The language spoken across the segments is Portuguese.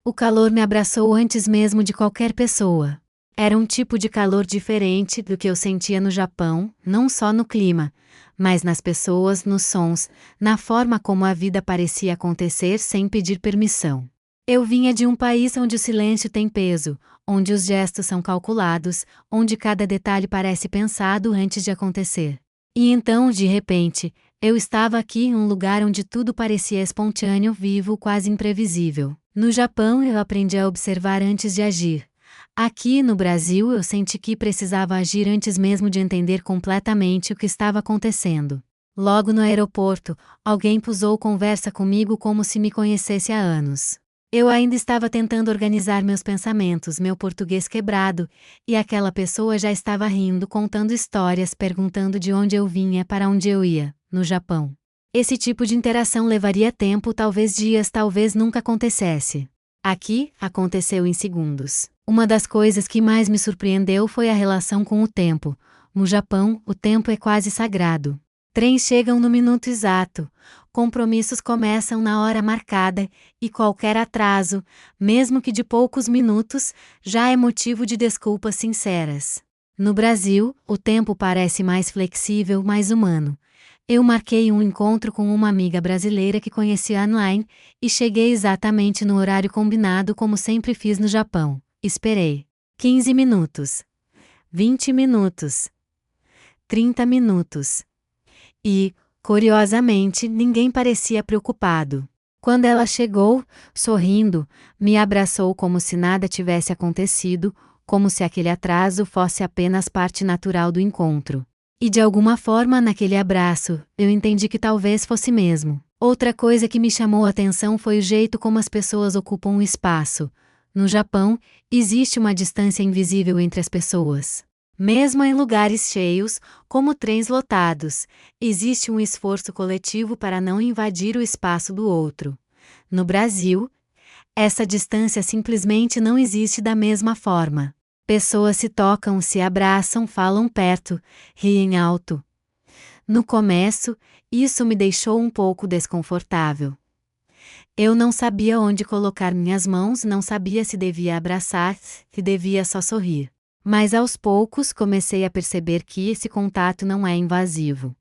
O calor me abraçou antes mesmo de qualquer pessoa. Era um tipo de calor diferente do que eu sentia no Japão, não só no clima, mas nas pessoas, nos sons, na forma como a vida parecia acontecer sem pedir permissão. Eu vinha de um país onde o silêncio tem peso, onde os gestos são calculados, onde cada detalhe parece pensado antes de acontecer. E então, de repente, eu estava aqui em um lugar onde tudo parecia espontâneo, vivo, quase imprevisível. No Japão eu aprendi a observar antes de agir. Aqui no Brasil eu senti que precisava agir antes mesmo de entender completamente o que estava acontecendo. Logo no aeroporto, alguém pusou conversa comigo como se me conhecesse há anos. Eu ainda estava tentando organizar meus pensamentos, meu português quebrado, e aquela pessoa já estava rindo, contando histórias, perguntando de onde eu vinha, para onde eu ia, no Japão. Esse tipo de interação levaria tempo, talvez dias, talvez nunca acontecesse. Aqui, aconteceu em segundos. Uma das coisas que mais me surpreendeu foi a relação com o tempo. No Japão, o tempo é quase sagrado. Trens chegam no minuto exato, compromissos começam na hora marcada, e qualquer atraso, mesmo que de poucos minutos, já é motivo de desculpas sinceras. No Brasil, o tempo parece mais flexível, mais humano. Eu marquei um encontro com uma amiga brasileira que conheci online, e cheguei exatamente no horário combinado como sempre fiz no Japão. Esperei 15 minutos, 20 minutos, 30 minutos. E, curiosamente, ninguém parecia preocupado. Quando ela chegou, sorrindo, me abraçou como se nada tivesse acontecido, como se aquele atraso fosse apenas parte natural do encontro. E de alguma forma, naquele abraço, eu entendi que talvez fosse mesmo. Outra coisa que me chamou a atenção foi o jeito como as pessoas ocupam o espaço. No Japão, existe uma distância invisível entre as pessoas. Mesmo em lugares cheios, como trens lotados, existe um esforço coletivo para não invadir o espaço do outro. No Brasil, essa distância simplesmente não existe da mesma forma. Pessoas se tocam, se abraçam, falam perto, riem alto. No começo, isso me deixou um pouco desconfortável. Eu não sabia onde colocar minhas mãos, não sabia se devia abraçar, se devia só sorrir. Mas aos poucos comecei a perceber que esse contato não é invasivo.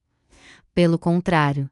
Pelo contrário,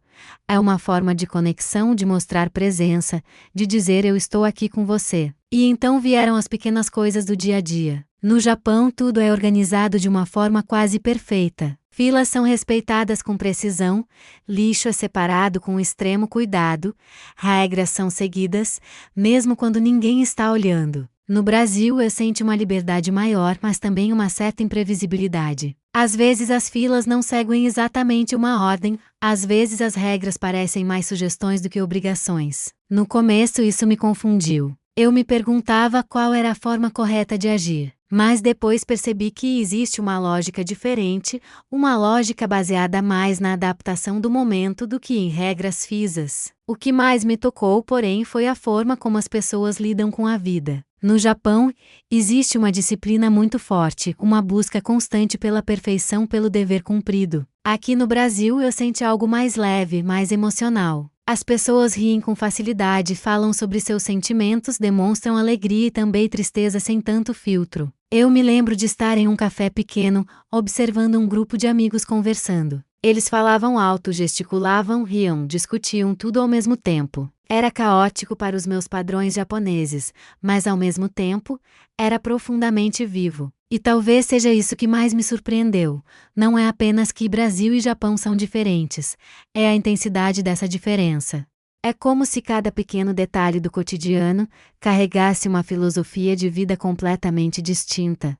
é uma forma de conexão, de mostrar presença, de dizer eu estou aqui com você. E então vieram as pequenas coisas do dia a dia. No Japão tudo é organizado de uma forma quase perfeita. Filas são respeitadas com precisão, lixo é separado com extremo cuidado, regras são seguidas, mesmo quando ninguém está olhando. No Brasil eu sinto uma liberdade maior, mas também uma certa imprevisibilidade. Às vezes as filas não seguem exatamente uma ordem, às vezes as regras parecem mais sugestões do que obrigações. No começo isso me confundiu. Eu me perguntava qual era a forma correta de agir. Mas depois percebi que existe uma lógica diferente, uma lógica baseada mais na adaptação do momento do que em regras físicas. O que mais me tocou, porém, foi a forma como as pessoas lidam com a vida. No Japão, existe uma disciplina muito forte, uma busca constante pela perfeição, pelo dever cumprido. Aqui no Brasil eu senti algo mais leve, mais emocional. As pessoas riem com facilidade, falam sobre seus sentimentos, demonstram alegria e também tristeza sem tanto filtro. Eu me lembro de estar em um café pequeno, observando um grupo de amigos conversando. Eles falavam alto, gesticulavam, riam, discutiam tudo ao mesmo tempo. Era caótico para os meus padrões japoneses, mas ao mesmo tempo, era profundamente vivo. E talvez seja isso que mais me surpreendeu. Não é apenas que Brasil e Japão são diferentes, é a intensidade dessa diferença. É como se cada pequeno detalhe do cotidiano carregasse uma filosofia de vida completamente distinta.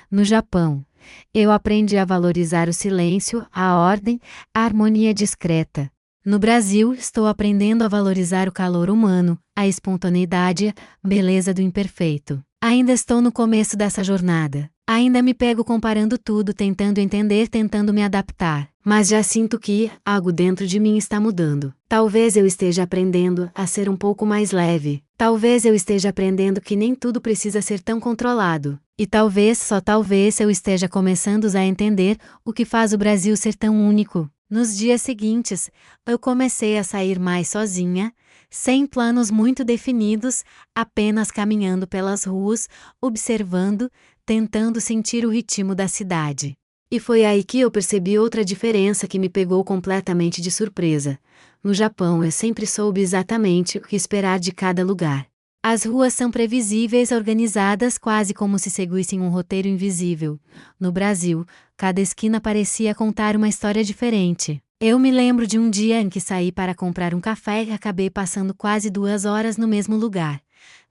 No Japão, eu aprendi a valorizar o silêncio, a ordem, a harmonia discreta. No Brasil, estou aprendendo a valorizar o calor humano, a espontaneidade, a beleza do imperfeito. Ainda estou no começo dessa jornada. Ainda me pego comparando tudo, tentando entender, tentando me adaptar. Mas já sinto que algo dentro de mim está mudando. Talvez eu esteja aprendendo a ser um pouco mais leve. Talvez eu esteja aprendendo que nem tudo precisa ser tão controlado. E talvez, só talvez, eu esteja começando a entender o que faz o Brasil ser tão único. Nos dias seguintes, eu comecei a sair mais sozinha, sem planos muito definidos, apenas caminhando pelas ruas, observando, tentando sentir o ritmo da cidade. E foi aí que eu percebi outra diferença que me pegou completamente de surpresa. No Japão eu sempre soube exatamente o que esperar de cada lugar. As ruas são previsíveis, organizadas quase como se seguissem um roteiro invisível. No Brasil, cada esquina parecia contar uma história diferente. Eu me lembro de um dia em que saí para comprar um café e acabei passando quase 2 horas no mesmo lugar.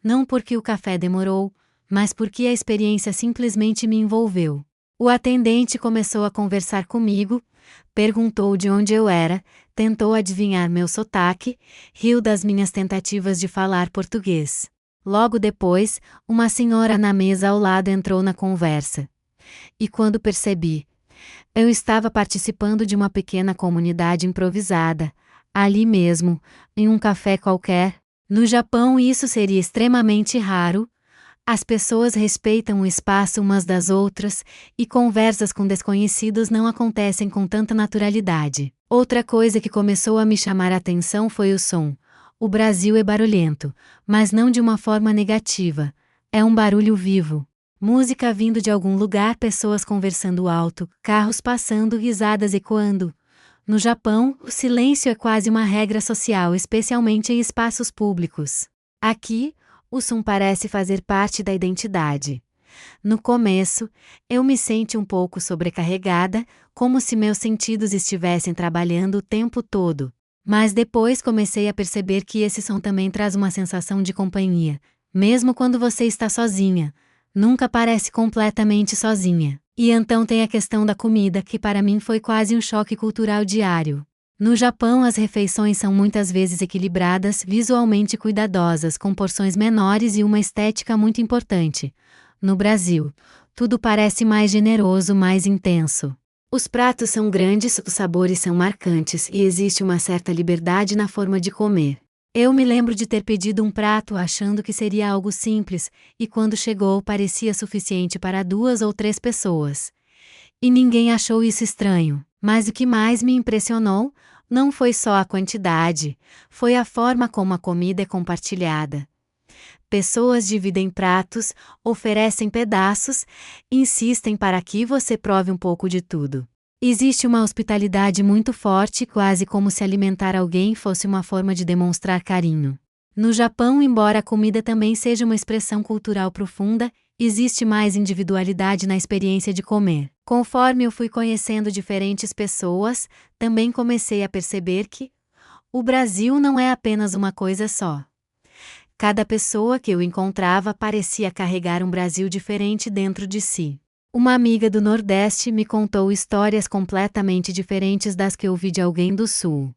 Não porque o café demorou, mas porque a experiência simplesmente me envolveu. O atendente começou a conversar comigo, perguntou de onde eu era, tentou adivinhar meu sotaque, riu das minhas tentativas de falar português. Logo depois, uma senhora na mesa ao lado entrou na conversa. E quando percebi, eu estava participando de uma pequena comunidade improvisada, ali mesmo, em um café qualquer. No Japão isso seria extremamente raro. As pessoas respeitam o espaço umas das outras, e conversas com desconhecidos não acontecem com tanta naturalidade. Outra coisa que começou a me chamar a atenção foi o som. O Brasil é barulhento, mas não de uma forma negativa. É um barulho vivo. Música vindo de algum lugar, pessoas conversando alto, carros passando, risadas ecoando. No Japão, o silêncio é quase uma regra social, especialmente em espaços públicos. Aqui, o som parece fazer parte da identidade. No começo, eu me senti um pouco sobrecarregada, como se meus sentidos estivessem trabalhando o tempo todo. Mas depois comecei a perceber que esse som também traz uma sensação de companhia, mesmo quando você está sozinha. Nunca parece completamente sozinha. E então tem a questão da comida, que para mim foi quase um choque cultural diário. No Japão, as refeições são muitas vezes equilibradas, visualmente cuidadosas, com porções menores e uma estética muito importante. No Brasil, tudo parece mais generoso, mais intenso. Os pratos são grandes, os sabores são marcantes e existe uma certa liberdade na forma de comer. Eu me lembro de ter pedido um prato achando que seria algo simples, e quando chegou parecia suficiente para 2 ou 3 pessoas. E ninguém achou isso estranho. Mas o que mais me impressionou não foi só a quantidade, foi a forma como a comida é compartilhada. Pessoas dividem pratos, oferecem pedaços, insistem para que você prove um pouco de tudo. Existe uma hospitalidade muito forte, quase como se alimentar alguém fosse uma forma de demonstrar carinho. No Japão, embora a comida também seja uma expressão cultural profunda, existe mais individualidade na experiência de comer. Conforme eu fui conhecendo diferentes pessoas, também comecei a perceber que o Brasil não é apenas uma coisa só. Cada pessoa que eu encontrava parecia carregar um Brasil diferente dentro de si. Uma amiga do Nordeste me contou histórias completamente diferentes das que ouvi de alguém do Sul.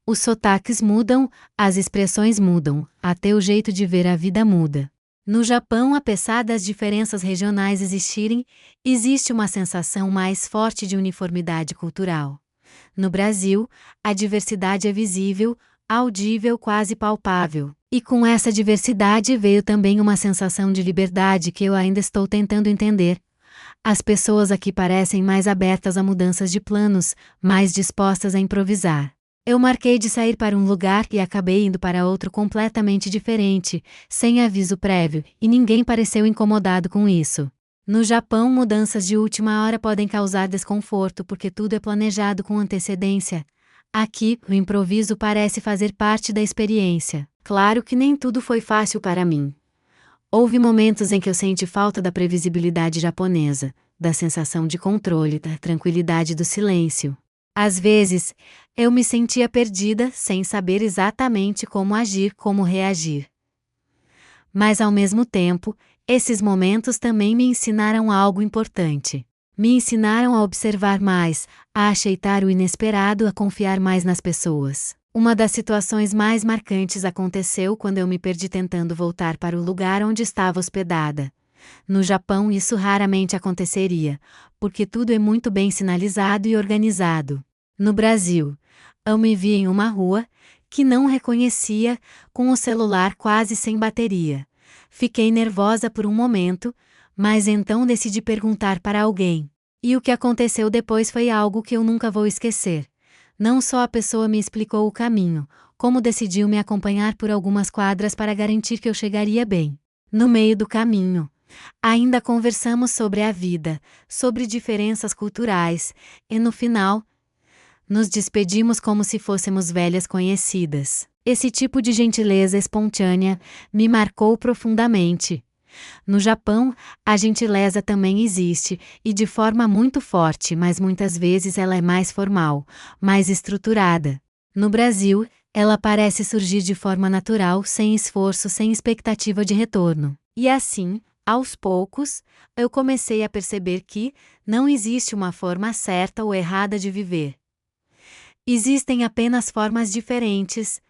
Os sotaques mudam, as expressões mudam, até o jeito de ver a vida muda. No Japão, apesar das diferenças regionais existirem, existe uma sensação mais forte de uniformidade cultural. No Brasil, a diversidade é visível, audível, quase palpável. E com essa diversidade veio também uma sensação de liberdade que eu ainda estou tentando entender. As pessoas aqui parecem mais abertas a mudanças de planos, mais dispostas a improvisar. Eu marquei de sair para um lugar e acabei indo para outro completamente diferente, sem aviso prévio, e ninguém pareceu incomodado com isso. No Japão, mudanças de última hora podem causar desconforto porque tudo é planejado com antecedência. Aqui, o improviso parece fazer parte da experiência. Claro que nem tudo foi fácil para mim. Houve momentos em que eu senti falta da previsibilidade japonesa, da sensação de controle, da tranquilidade do silêncio. Às vezes, eu me sentia perdida, sem saber exatamente como agir, como reagir. Mas ao mesmo tempo, esses momentos também me ensinaram algo importante. Me ensinaram a observar mais, a aceitar o inesperado, a confiar mais nas pessoas. Uma das situações mais marcantes aconteceu quando eu me perdi tentando voltar para o lugar onde estava hospedada. No Japão isso raramente aconteceria, porque tudo é muito bem sinalizado e organizado. No Brasil, eu me vi em uma rua, que não reconhecia, com o celular quase sem bateria. Fiquei nervosa por um momento, mas então decidi perguntar para alguém. E o que aconteceu depois foi algo que eu nunca vou esquecer. Não só a pessoa me explicou o caminho, como decidiu me acompanhar por algumas quadras para garantir que eu chegaria bem. No meio do caminho, ainda conversamos sobre a vida, sobre diferenças culturais, e no final, nos despedimos como se fôssemos velhas conhecidas. Esse tipo de gentileza espontânea me marcou profundamente. No Japão, a gentileza também existe, e de forma muito forte, mas muitas vezes ela é mais formal, mais estruturada. No Brasil, ela parece surgir de forma natural, sem esforço, sem expectativa de retorno. E assim, aos poucos, eu comecei a perceber que não existe uma forma certa ou errada de viver. Existem apenas formas diferentes.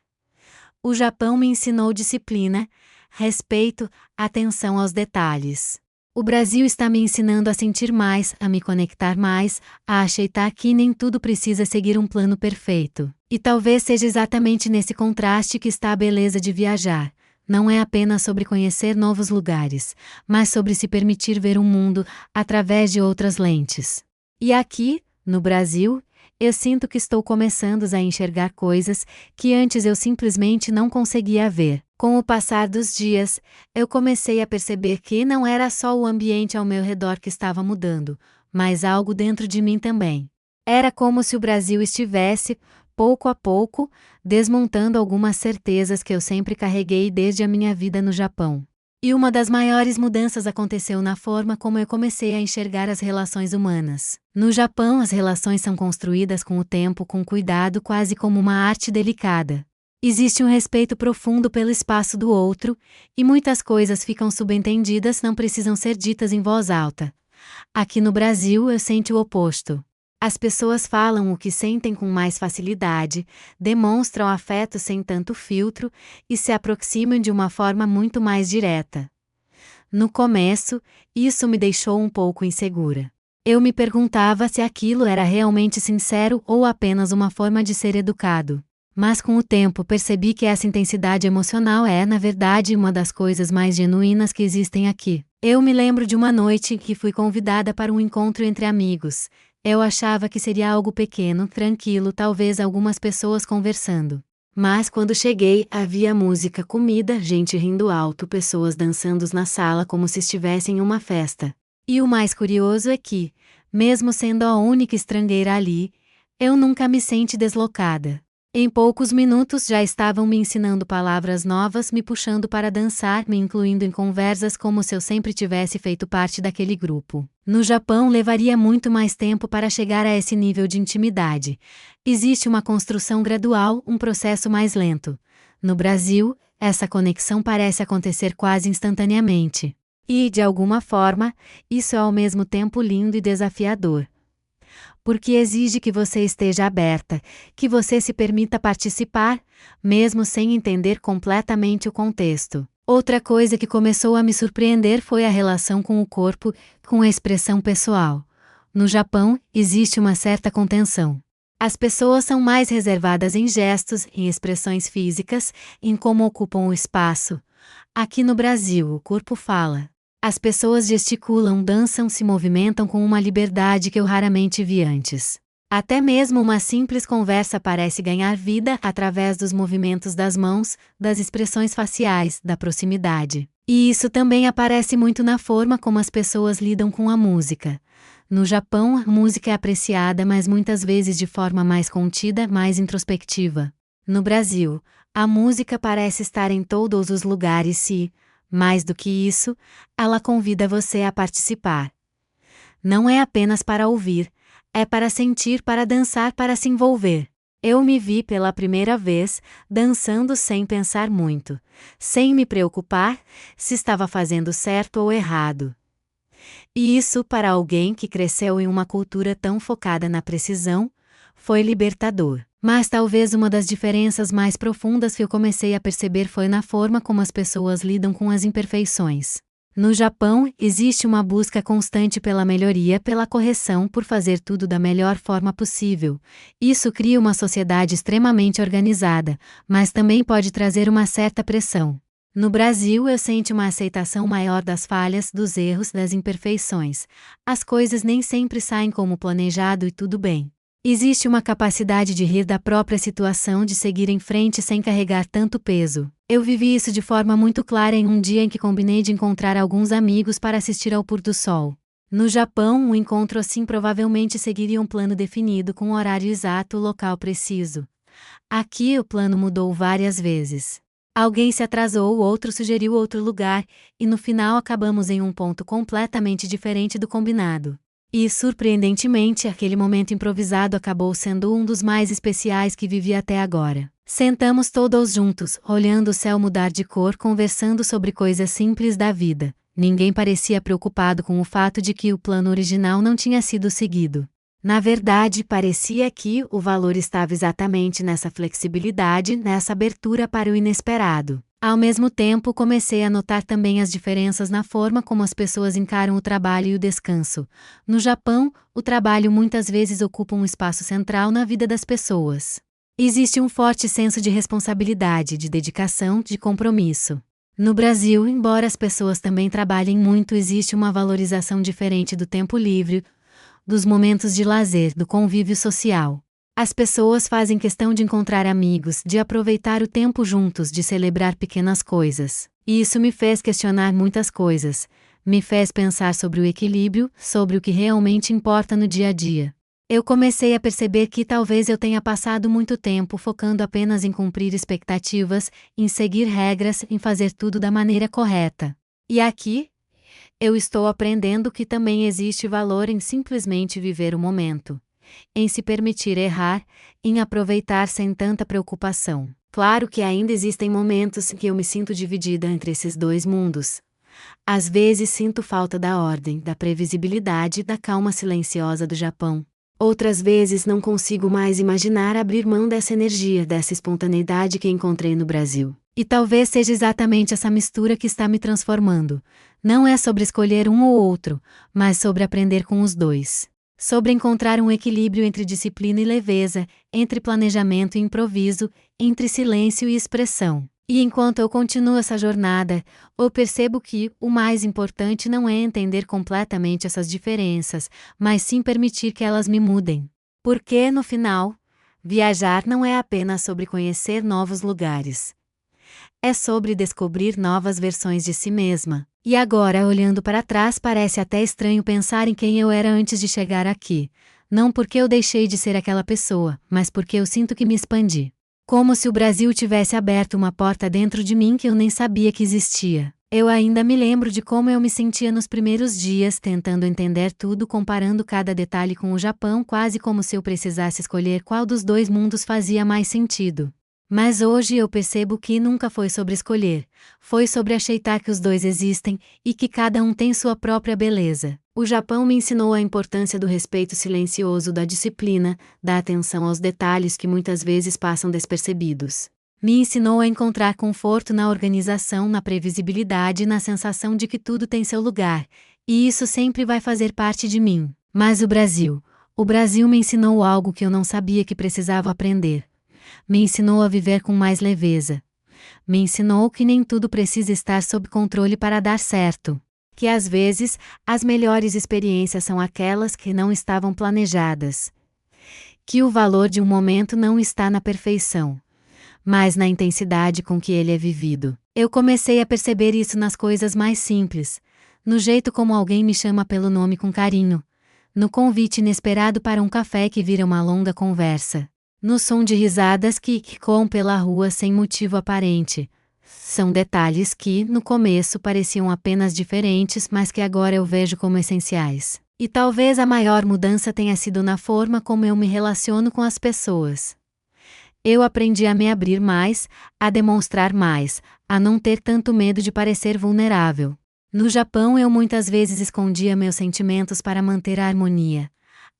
O Japão me ensinou disciplina, respeito, atenção aos detalhes. O Brasil está me ensinando a sentir mais, a me conectar mais, a aceitar que nem tudo precisa seguir um plano perfeito. E talvez seja exatamente nesse contraste que está a beleza de viajar. Não é apenas sobre conhecer novos lugares, mas sobre se permitir ver o mundo através de outras lentes. E aqui, no Brasil, eu sinto que estou começando a enxergar coisas que antes eu simplesmente não conseguia ver. Com o passar dos dias, eu comecei a perceber que não era só o ambiente ao meu redor que estava mudando, mas algo dentro de mim também. Era como se o Brasil estivesse, pouco a pouco, desmontando algumas certezas que eu sempre carreguei desde a minha vida no Japão. E uma das maiores mudanças aconteceu na forma como eu comecei a enxergar as relações humanas. No Japão, as relações são construídas com o tempo, com cuidado, quase como uma arte delicada. Existe um respeito profundo pelo espaço do outro, e muitas coisas ficam subentendidas, não precisam ser ditas em voz alta. Aqui no Brasil, eu sinto o oposto. As pessoas falam o que sentem com mais facilidade, demonstram afeto sem tanto filtro e se aproximam de uma forma muito mais direta. No começo, isso me deixou um pouco insegura. Eu me perguntava se aquilo era realmente sincero ou apenas uma forma de ser educado. Mas com o tempo percebi que essa intensidade emocional é, na verdade, uma das coisas mais genuínas que existem aqui. Eu me lembro de uma noite em que fui convidada para um encontro entre amigos. Eu achava que seria algo pequeno, tranquilo, talvez algumas pessoas conversando. Mas quando cheguei, havia música, comida, gente rindo alto, pessoas dançando na sala como se estivessem em uma festa. E o mais curioso é que, mesmo sendo a única estrangeira ali, eu nunca me senti deslocada. Em poucos minutos já estavam me ensinando palavras novas, me puxando para dançar, me incluindo em conversas como se eu sempre tivesse feito parte daquele grupo. No Japão levaria muito mais tempo para chegar a esse nível de intimidade. Existe uma construção gradual, um processo mais lento. No Brasil, essa conexão parece acontecer quase instantaneamente. E, de alguma forma, isso é ao mesmo tempo lindo e desafiador. Porque exige que você esteja aberta, que você se permita participar, mesmo sem entender completamente o contexto. Outra coisa que começou a me surpreender foi a relação com o corpo, com a expressão pessoal. No Japão, existe uma certa contenção. As pessoas são mais reservadas em gestos, em expressões físicas, em como ocupam o espaço. Aqui no Brasil, o corpo fala. As pessoas gesticulam, dançam, se movimentam com uma liberdade que eu raramente vi antes. Até mesmo uma simples conversa parece ganhar vida através dos movimentos das mãos, das expressões faciais, da proximidade. E isso também aparece muito na forma como as pessoas lidam com a música. No Japão, a música é apreciada, mas muitas vezes de forma mais contida, mais introspectiva. No Brasil, a música parece estar em todos os lugares e, mais do que isso, ela convida você a participar. Não é apenas para ouvir, é para sentir, para dançar, para se envolver. Eu me vi pela primeira vez dançando sem pensar muito, sem me preocupar se estava fazendo certo ou errado. E isso, para alguém que cresceu em uma cultura tão focada na precisão, foi libertador. Mas talvez uma das diferenças mais profundas que eu comecei a perceber foi na forma como as pessoas lidam com as imperfeições. No Japão, existe uma busca constante pela melhoria, pela correção, por fazer tudo da melhor forma possível. Isso cria uma sociedade extremamente organizada, mas também pode trazer uma certa pressão. No Brasil, eu sinto uma aceitação maior das falhas, dos erros, das imperfeições. As coisas nem sempre saem como planejado e tudo bem. Existe uma capacidade de rir da própria situação, de seguir em frente sem carregar tanto peso. Eu vivi isso de forma muito clara em um dia em que combinei de encontrar alguns amigos para assistir ao pôr do sol. No Japão, um encontro assim provavelmente seguiria um plano definido com um horário exato e local preciso. Aqui o plano mudou várias vezes. Alguém se atrasou, outro sugeriu outro lugar, e no final acabamos em um ponto completamente diferente do combinado. E, surpreendentemente, aquele momento improvisado acabou sendo um dos mais especiais que vivi até agora. Sentamos todos juntos, olhando o céu mudar de cor, conversando sobre coisas simples da vida. Ninguém parecia preocupado com o fato de que o plano original não tinha sido seguido. Na verdade, parecia que o valor estava exatamente nessa flexibilidade, nessa abertura para o inesperado. Ao mesmo tempo, comecei a notar também as diferenças na forma como as pessoas encaram o trabalho e o descanso. No Japão, o trabalho muitas vezes ocupa um espaço central na vida das pessoas. Existe um forte senso de responsabilidade, de dedicação, de compromisso. No Brasil, embora as pessoas também trabalhem muito, existe uma valorização diferente do tempo livre, dos momentos de lazer, do convívio social. As pessoas fazem questão de encontrar amigos, de aproveitar o tempo juntos, de celebrar pequenas coisas. E isso me fez questionar muitas coisas. Me fez pensar sobre o equilíbrio, sobre o que realmente importa no dia a dia. Eu comecei a perceber que talvez eu tenha passado muito tempo focando apenas em cumprir expectativas, em seguir regras, em fazer tudo da maneira correta. E aqui, eu estou aprendendo que também existe valor em simplesmente viver o momento. Em se permitir errar, em aproveitar sem tanta preocupação. Claro que ainda existem momentos em que eu me sinto dividida entre esses dois mundos. Às vezes sinto falta da ordem, da previsibilidade, da calma silenciosa do Japão. Outras vezes não consigo mais imaginar abrir mão dessa energia, dessa espontaneidade que encontrei no Brasil. E talvez seja exatamente essa mistura que está me transformando. Não é sobre escolher um ou outro, mas sobre aprender com os dois. Sobre encontrar um equilíbrio entre disciplina e leveza, entre planejamento e improviso, entre silêncio e expressão. E enquanto eu continuo essa jornada, eu percebo que o mais importante não é entender completamente essas diferenças, mas sim permitir que elas me mudem. Porque, no final, viajar não é apenas sobre conhecer novos lugares. É sobre descobrir novas versões de si mesma. E agora, olhando para trás, parece até estranho pensar em quem eu era antes de chegar aqui. Não porque eu deixei de ser aquela pessoa, mas porque eu sinto que me expandi. Como se o Brasil tivesse aberto uma porta dentro de mim que eu nem sabia que existia. Eu ainda me lembro de como eu me sentia nos primeiros dias, tentando entender tudo, comparando cada detalhe com o Japão, quase como se eu precisasse escolher qual dos dois mundos fazia mais sentido. Mas hoje eu percebo que nunca foi sobre escolher, foi sobre aceitar que os dois existem, e que cada um tem sua própria beleza. O Japão me ensinou a importância do respeito silencioso, da disciplina, da atenção aos detalhes que muitas vezes passam despercebidos. Me ensinou a encontrar conforto na organização, na previsibilidade e na sensação de que tudo tem seu lugar, e isso sempre vai fazer parte de mim. Mas o Brasil me ensinou algo que eu não sabia que precisava aprender. Me ensinou a viver com mais leveza. Me ensinou que nem tudo precisa estar sob controle para dar certo. Que às vezes, as melhores experiências são aquelas que não estavam planejadas. Que o valor de um momento não está na perfeição, mas na intensidade com que ele é vivido. Eu comecei a perceber isso nas coisas mais simples, no jeito como alguém me chama pelo nome com carinho, no convite inesperado para um café que vira uma longa conversa. No som de risadas que ecoam pela rua sem motivo aparente. São detalhes que, no começo, pareciam apenas diferentes, mas que agora eu vejo como essenciais. E talvez a maior mudança tenha sido na forma como eu me relaciono com as pessoas. Eu aprendi a me abrir mais, a demonstrar mais, a não ter tanto medo de parecer vulnerável. No Japão eu muitas vezes escondia meus sentimentos para manter a harmonia.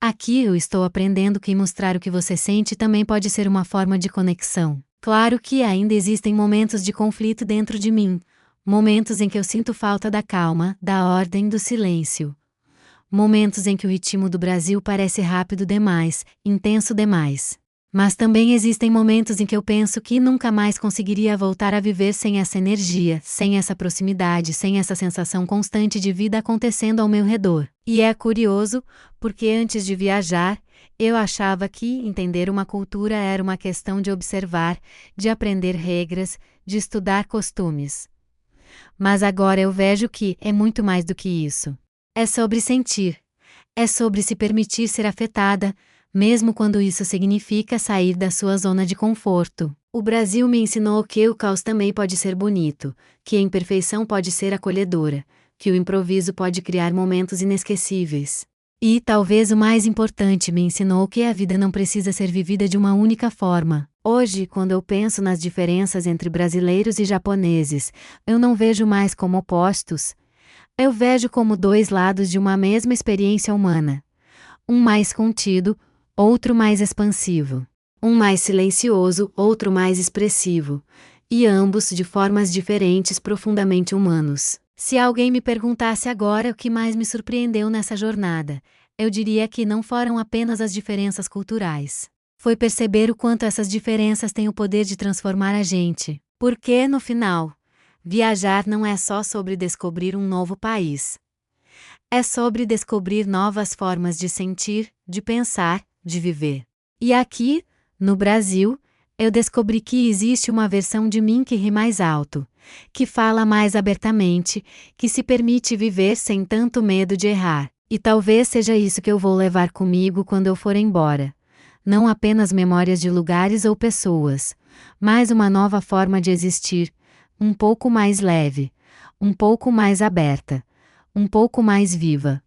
Aqui eu estou aprendendo que mostrar o que você sente também pode ser uma forma de conexão. Claro que ainda existem momentos de conflito dentro de mim. Momentos em que eu sinto falta da calma, da ordem, do silêncio. Momentos em que o ritmo do Brasil parece rápido demais, intenso demais. Mas também existem momentos em que eu penso que nunca mais conseguiria voltar a viver sem essa energia, sem essa proximidade, sem essa sensação constante de vida acontecendo ao meu redor. E é curioso, porque antes de viajar, Eu achava que entender uma cultura era uma questão de observar, de aprender regras, de estudar costumes. Mas agora eu vejo que é muito mais do que isso. É sobre sentir. É sobre se permitir ser afetada, mesmo quando isso significa sair da sua zona de conforto. O Brasil me ensinou que o caos também pode ser bonito, que a imperfeição pode ser acolhedora, que o improviso pode criar momentos inesquecíveis. E, talvez o mais importante, me ensinou que a vida não precisa ser vivida de uma única forma. Hoje, quando eu penso nas diferenças entre brasileiros e japoneses, eu não vejo mais como opostos. Eu vejo como dois lados de uma mesma experiência humana. Um mais contido, outro mais expansivo. Um mais silencioso, outro mais expressivo. E ambos de formas diferentes profundamente humanos. Se alguém me perguntasse agora o que mais me surpreendeu nessa jornada, eu diria que não foram apenas as diferenças culturais. Foi perceber o quanto essas diferenças têm o poder de transformar a gente. Porque, no final, viajar não é só sobre descobrir um novo país. É sobre descobrir novas formas de sentir, de pensar, de viver. E aqui, no Brasil, eu descobri que existe uma versão de mim que ri mais alto, que fala mais abertamente, que se permite viver sem tanto medo de errar. E talvez seja isso que eu vou levar comigo quando eu for embora. Não apenas memórias de lugares ou pessoas, mas uma nova forma de existir, um pouco mais leve, um pouco mais aberta, um pouco mais viva.